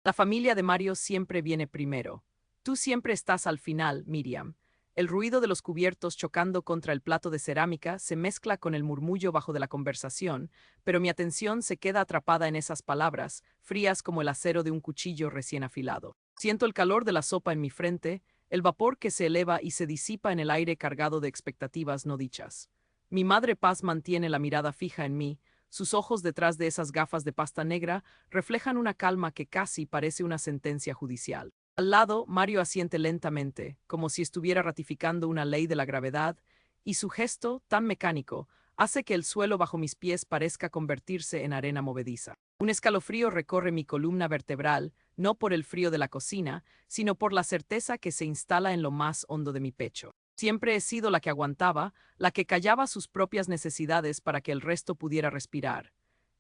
La familia de Mario siempre viene primero. Tú siempre estás al final, Miriam. El ruido de los cubiertos chocando contra el plato de cerámica se mezcla con el murmullo bajo de la conversación, pero mi atención se queda atrapada en esas palabras, frías como el acero de un cuchillo recién afilado. Siento el calor de la sopa en mi frente, el vapor que se eleva y se disipa en el aire cargado de expectativas no dichas. Mi madre Paz mantiene la mirada fija en mí, sus ojos detrás de esas gafas de pasta negra reflejan una calma que casi parece una sentencia judicial. Al lado, Mario asiente lentamente, como si estuviera ratificando una ley de la gravedad, y su gesto, tan mecánico, hace que el suelo bajo mis pies parezca convertirse en arena movediza. Un escalofrío recorre mi columna vertebral, no por el frío de la cocina, sino por la certeza que se instala en lo más hondo de mi pecho. Siempre he sido la que aguantaba, la que callaba sus propias necesidades para que el resto pudiera respirar.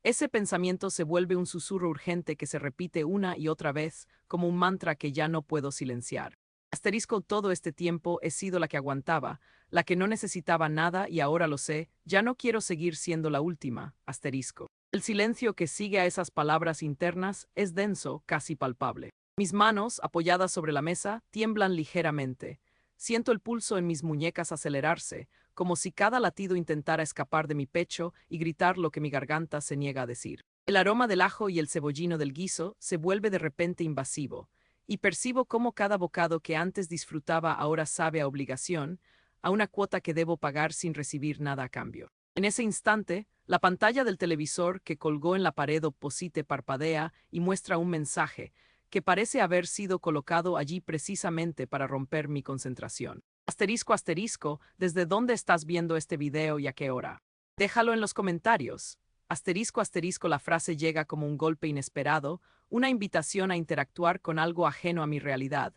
Ese pensamiento se vuelve un susurro urgente que se repite una y otra vez, como un mantra que ya no puedo silenciar. Asterisco, todo este tiempo he sido la que aguantaba, la que no necesitaba nada y ahora lo sé, ya no quiero seguir siendo la última, asterisco. El silencio que sigue a esas palabras internas es denso, casi palpable. Mis manos, apoyadas sobre la mesa, tiemblan ligeramente. Siento el pulso en mis muñecas acelerarse, como si cada latido intentara escapar de mi pecho y gritar lo que mi garganta se niega a decir. El aroma del ajo y el cebollino del guiso se vuelve de repente invasivo, y percibo cómo cada bocado que antes disfrutaba ahora sabe a obligación, a una cuota que debo pagar sin recibir nada a cambio. En ese instante, la pantalla del televisor que colgó en la pared opposite parpadea y muestra un mensaje que parece haber sido colocado allí precisamente para romper mi concentración. Asterisco, asterisco, ¿desde dónde estás viendo este video y a qué hora? Déjalo en los comentarios. Asterisco, asterisco, la frase llega como un golpe inesperado, una invitación a interactuar con algo ajeno a mi realidad,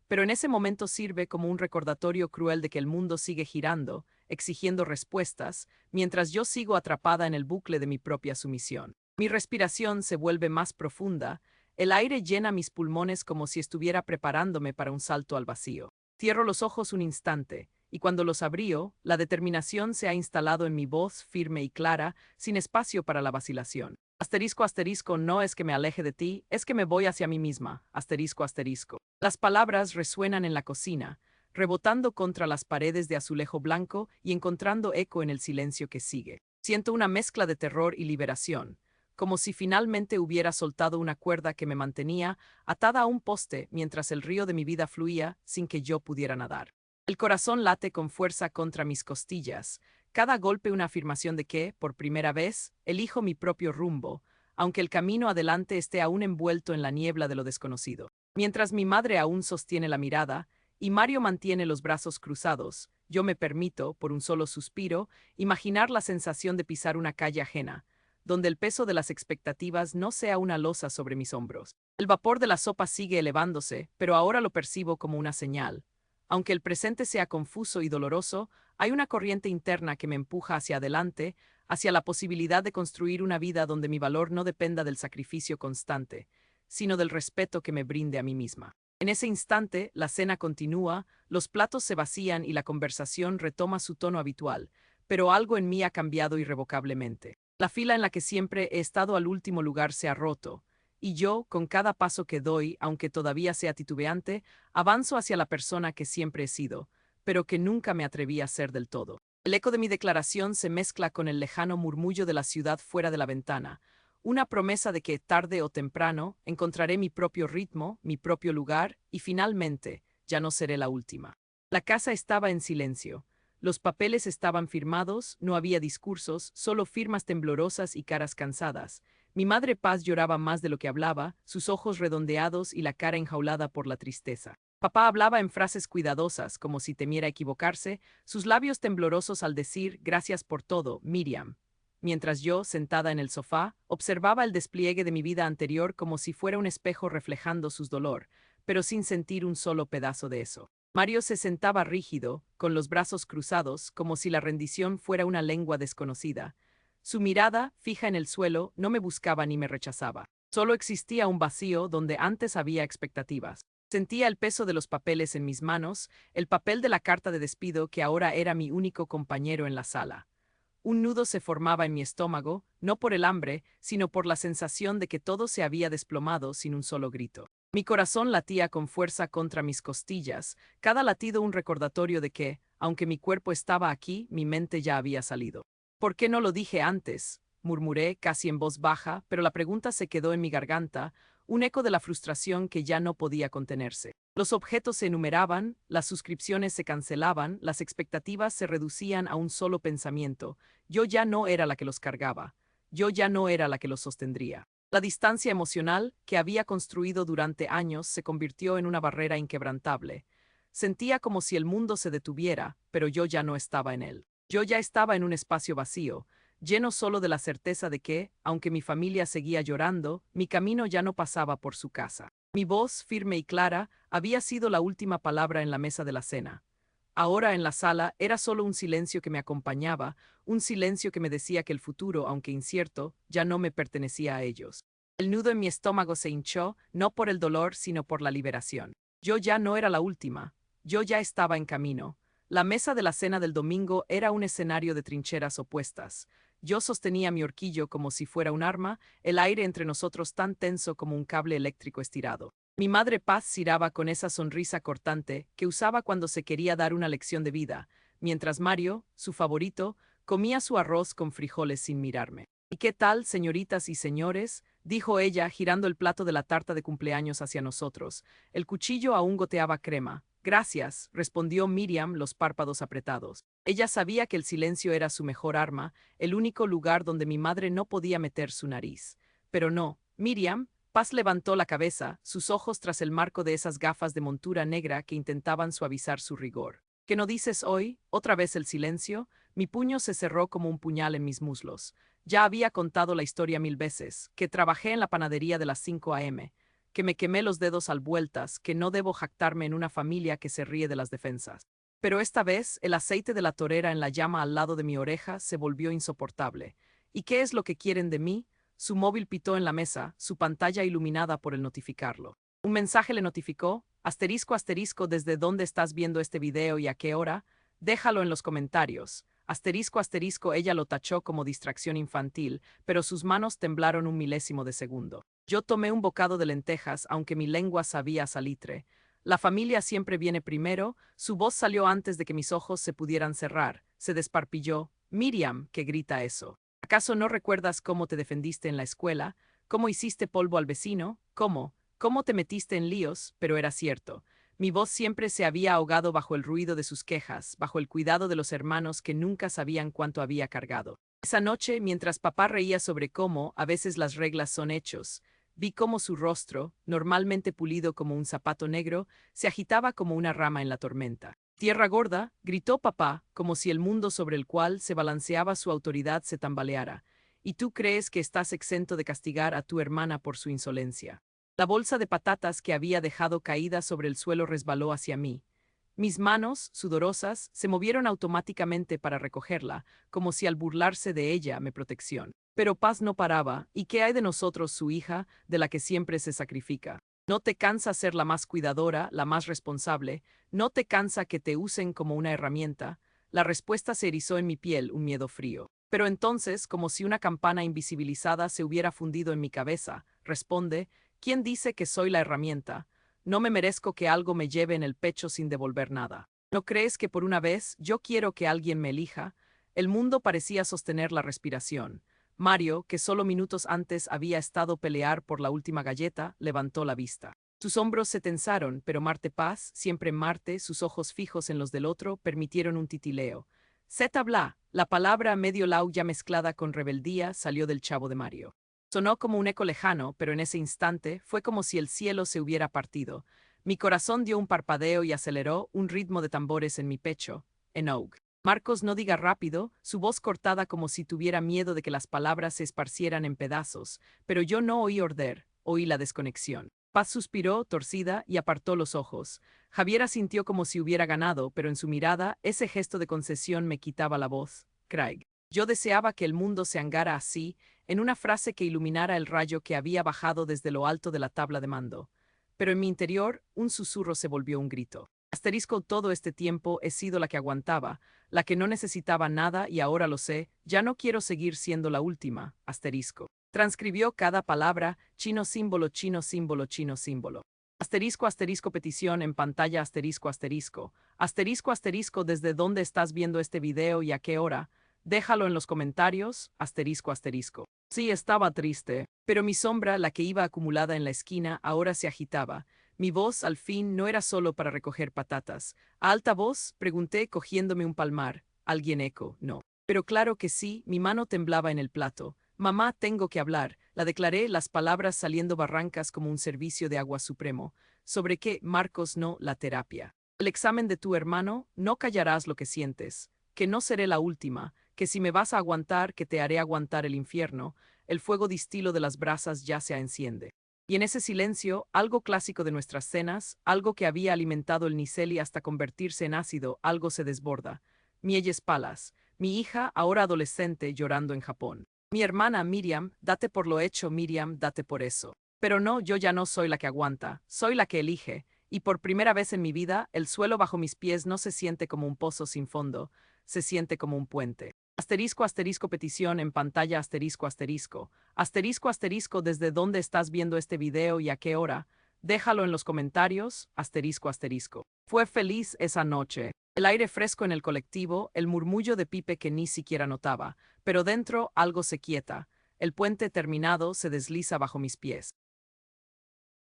pero en ese momento sirve como un recordatorio cruel de que el mundo sigue girando, exigiendo respuestas, mientras yo sigo atrapada en el bucle de mi propia sumisión. Mi respiración se vuelve más profunda, el aire llena mis pulmones como si estuviera preparándome para un salto al vacío. Cierro los ojos un instante, y cuando los abrío, la determinación se ha instalado en mi voz firme y clara, sin espacio para la vacilación. Asterisco, asterisco, no es que me aleje de ti, es que me voy hacia mí misma. Asterisco, asterisco. Las palabras resuenan en la cocina, rebotando contra las paredes de azulejo blanco y encontrando eco en el silencio que sigue. Siento una mezcla de terror y liberación, como si finalmente hubiera soltado una cuerda que me mantenía atada a un poste mientras el río de mi vida fluía sin que yo pudiera nadar. El corazón late con fuerza contra mis costillas, cada golpe una afirmación de que, por primera vez, elijo mi propio rumbo, aunque el camino adelante esté aún envuelto en la niebla de lo desconocido. Mientras mi madre aún sostiene la mirada, y Mario mantiene los brazos cruzados, yo me permito, por un solo suspiro, imaginar la sensación de pisar una calle ajena, donde el peso de las expectativas no sea una losa sobre mis hombros. El vapor de la sopa sigue elevándose, pero ahora lo percibo como una señal. Aunque el presente sea confuso y doloroso, hay una corriente interna que me empuja hacia adelante, hacia la posibilidad de construir una vida donde mi valor no dependa del sacrificio constante, sino del respeto que me brinde a mí misma. En ese instante, la cena continúa, los platos se vacían y la conversación retoma su tono habitual, pero algo en mí ha cambiado irrevocablemente. La fila en la que siempre he estado al último lugar se ha roto, y yo, con cada paso que doy, aunque todavía sea titubeante, avanzo hacia la persona que siempre he sido, pero que nunca me atreví a ser del todo. El eco de mi declaración se mezcla con el lejano murmullo de la ciudad fuera de la ventana, una promesa de que, tarde o temprano, encontraré mi propio ritmo, mi propio lugar, y finalmente, ya no seré la última. La casa estaba en silencio. Los papeles estaban firmados, no había discursos, solo firmas temblorosas y caras cansadas. Mi madre Paz lloraba más de lo que hablaba, sus ojos redondeados y la cara enjaulada por la tristeza. Papá hablaba en frases cuidadosas, como si temiera equivocarse, sus labios temblorosos al decir «Gracias por todo, Miriam», mientras yo, sentada en el sofá, observaba el despliegue de mi vida anterior como si fuera un espejo reflejando su dolor, pero sin sentir un solo pedazo de eso. Mario se sentaba rígido, con los brazos cruzados, como si la rendición fuera una lengua desconocida. Su mirada, fija en el suelo, no me buscaba ni me rechazaba. Solo existía un vacío donde antes había expectativas. Sentía el peso de los papeles en mis manos, el papel de la carta de despido que ahora era mi único compañero en la sala. Un nudo se formaba en mi estómago, no por el hambre, sino por la sensación de que todo se había desplomado sin un solo grito. Mi corazón latía con fuerza contra mis costillas, cada latido un recordatorio de que, aunque mi cuerpo estaba aquí, mi mente ya había salido. ¿Por qué no lo dije antes?, murmuré casi en voz baja, pero la pregunta se quedó en mi garganta, un eco de la frustración que ya no podía contenerse. Los objetos se enumeraban, las suscripciones se cancelaban, las expectativas se reducían a un solo pensamiento. Yo ya no era la que los cargaba. Yo ya no era la que los sostendría. La distancia emocional que había construido durante años se convirtió en una barrera inquebrantable. Sentía como si el mundo se detuviera, pero yo ya no estaba en él. Yo ya estaba en un espacio vacío, lleno solo de la certeza de que, aunque mi familia seguía llorando, mi camino ya no pasaba por su casa. Mi voz, firme y clara, había sido la última palabra en la mesa de la cena. Ahora en la sala era solo un silencio que me acompañaba, un silencio que me decía que el futuro, aunque incierto, ya no me pertenecía a ellos. El nudo en mi estómago se hinchó, no por el dolor, sino por la liberación. Yo ya no era la última. Yo ya estaba en camino. La mesa de la cena del domingo era un escenario de trincheras opuestas. Yo sostenía mi horquillo como si fuera un arma, el aire entre nosotros tan tenso como un cable eléctrico estirado. Mi madre Paz ciraba con esa sonrisa cortante que usaba cuando se quería dar una lección de vida, mientras Mario, su favorito, comía su arroz con frijoles sin mirarme. ¿Y qué tal, señoritas y señores?, dijo ella, girando el plato de la tarta de cumpleaños hacia nosotros. El cuchillo aún goteaba crema. Gracias, respondió Miriam, los párpados apretados. Ella sabía que el silencio era su mejor arma, el único lugar donde mi madre no podía meter su nariz. Pero no, Miriam. Paz levantó la cabeza, sus ojos tras el marco de esas gafas de montura negra que intentaban suavizar su rigor. ¿Qué no dices hoy? ¿Otra vez el silencio? Mi puño se cerró como un puñal en mis muslos. Ya había contado la historia 1000 veces, que trabajé en la panadería de las 5 a.m., que me quemé los dedos al vueltas, que no debo jactarme en una familia que se ríe de las defensas. Pero esta vez, el aceite de la torera en la llama al lado de mi oreja se volvió insoportable. ¿Y qué es lo que quieren de mí? Su móvil pitó en la mesa, su pantalla iluminada por el notificarlo. Un mensaje le notificó: asterisco asterisco, ¿desde dónde estás viendo este video y a qué hora? Déjalo en los comentarios. Asterisco asterisco, ella lo tachó como distracción infantil, pero sus manos temblaron un milésimo de segundo. Yo tomé un bocado de lentejas, aunque mi lengua sabía a salitre. La familia siempre viene primero. Su voz salió antes de que mis ojos se pudieran cerrar. Se desparpilló. Miriam, ¿qué grita eso? ¿Acaso no recuerdas cómo te defendiste en la escuela? ¿Cómo hiciste polvo al vecino? ¿Cómo te metiste en líos? Pero era cierto. Mi voz siempre se había ahogado bajo el ruido de sus quejas, bajo el cuidado de los hermanos que nunca sabían cuánto había cargado. Esa noche, mientras papá reía sobre cómo, a veces las reglas son hechos, vi cómo su rostro, normalmente pulido como un zapato negro, se agitaba como una rama en la tormenta. Tierra gorda, gritó papá, como si el mundo sobre el cual se balanceaba su autoridad se tambaleara. ¿Y tú crees que estás exento de castigar a tu hermana por su insolencia? La bolsa de patatas que había dejado caída sobre el suelo resbaló hacia mí. Mis manos, sudorosas, se movieron automáticamente para recogerla, como si al burlarse de ella me protección. Pero Paz no paraba. ¿Y qué hay de nosotros, su hija, de la que siempre se sacrifica? ¿No te cansa ser la más cuidadora, la más responsable? ¿No te cansa que te usen como una herramienta? La respuesta se erizó en mi piel, un miedo frío. Pero entonces, como si una campana invisibilizada se hubiera fundido en mi cabeza, responde: ¿quién dice que soy la herramienta? No me merezco que algo me lleve en el pecho sin devolver nada. ¿No crees que por una vez yo quiero que alguien me elija? El mundo parecía sostener la respiración. Mario, que solo minutos antes había estado pelear por la última galleta, levantó la vista. Sus hombros se tensaron, pero Marte Paz, siempre Marte, sus ojos fijos en los del otro, permitieron un titileo. Zeta bla, la palabra medio lau ya mezclada con rebeldía salió del chavo de Mario. Sonó como un eco lejano, pero en ese instante fue como si el cielo se hubiera partido. Mi corazón dio un parpadeo y aceleró un ritmo de tambores en mi pecho. Enough. Marcos, no diga rápido, su voz cortada como si tuviera miedo de que las palabras se esparcieran en pedazos, pero yo no oí order, oí la desconexión. Paz suspiró, torcida, y apartó los ojos. Javiera sintió como si hubiera ganado, pero en su mirada, ese gesto de concesión me quitaba la voz. Craig. Yo deseaba que el mundo se hangara así, en una frase que iluminara el rayo que había bajado desde lo alto de la tabla de mando. Pero en mi interior, un susurro se volvió un grito. Asterisco, todo este tiempo he sido la que aguantaba, la que no necesitaba nada y ahora lo sé, ya no quiero seguir siendo la última. Asterisco. Transcribió cada palabra, chino símbolo, chino símbolo, chino símbolo. Asterisco, asterisco, petición en pantalla, asterisco, asterisco. Asterisco, asterisco, ¿desde dónde estás viendo este video y a qué hora? Déjalo en los comentarios, asterisco, asterisco. Sí, estaba triste, pero mi sombra, la que iba acumulada en la esquina, ahora se agitaba. Mi voz, al fin, no era solo para recoger patatas. ¿A alta voz? Pregunté, cogiéndome un palmar. ¿Alguien eco? No. Pero claro que sí, mi mano temblaba en el plato. Mamá, tengo que hablar. La declaré, las palabras saliendo barrancas como un servicio de agua supremo. ¿Sobre qué, Marcos? No, la terapia. El examen de tu hermano, no callarás lo que sientes. Que no seré la última, que si me vas a aguantar, que te haré aguantar el infierno. El fuego distilo de las brasas ya se enciende. Y en ese silencio, algo clásico de nuestras cenas, algo que había alimentado el Niceli hasta convertirse en ácido, algo se desborda. Mielles Palas, mi hija, ahora adolescente, llorando en Japón. Mi hermana Miriam, date por lo hecho, Miriam, date por eso. Pero no, yo ya no soy la que aguanta, soy la que elige, y por primera vez en mi vida, el suelo bajo mis pies no se siente como un pozo sin fondo, se siente como un puente. Asterisco, asterisco, petición en pantalla, asterisco, asterisco. Asterisco, asterisco, ¿desde dónde estás viendo este video y a qué hora? Déjalo en los comentarios, asterisco, asterisco. Fue feliz esa noche. El aire fresco en el colectivo, el murmullo de Pipe que ni siquiera notaba, pero dentro algo se quieta. El puente terminado se desliza bajo mis pies.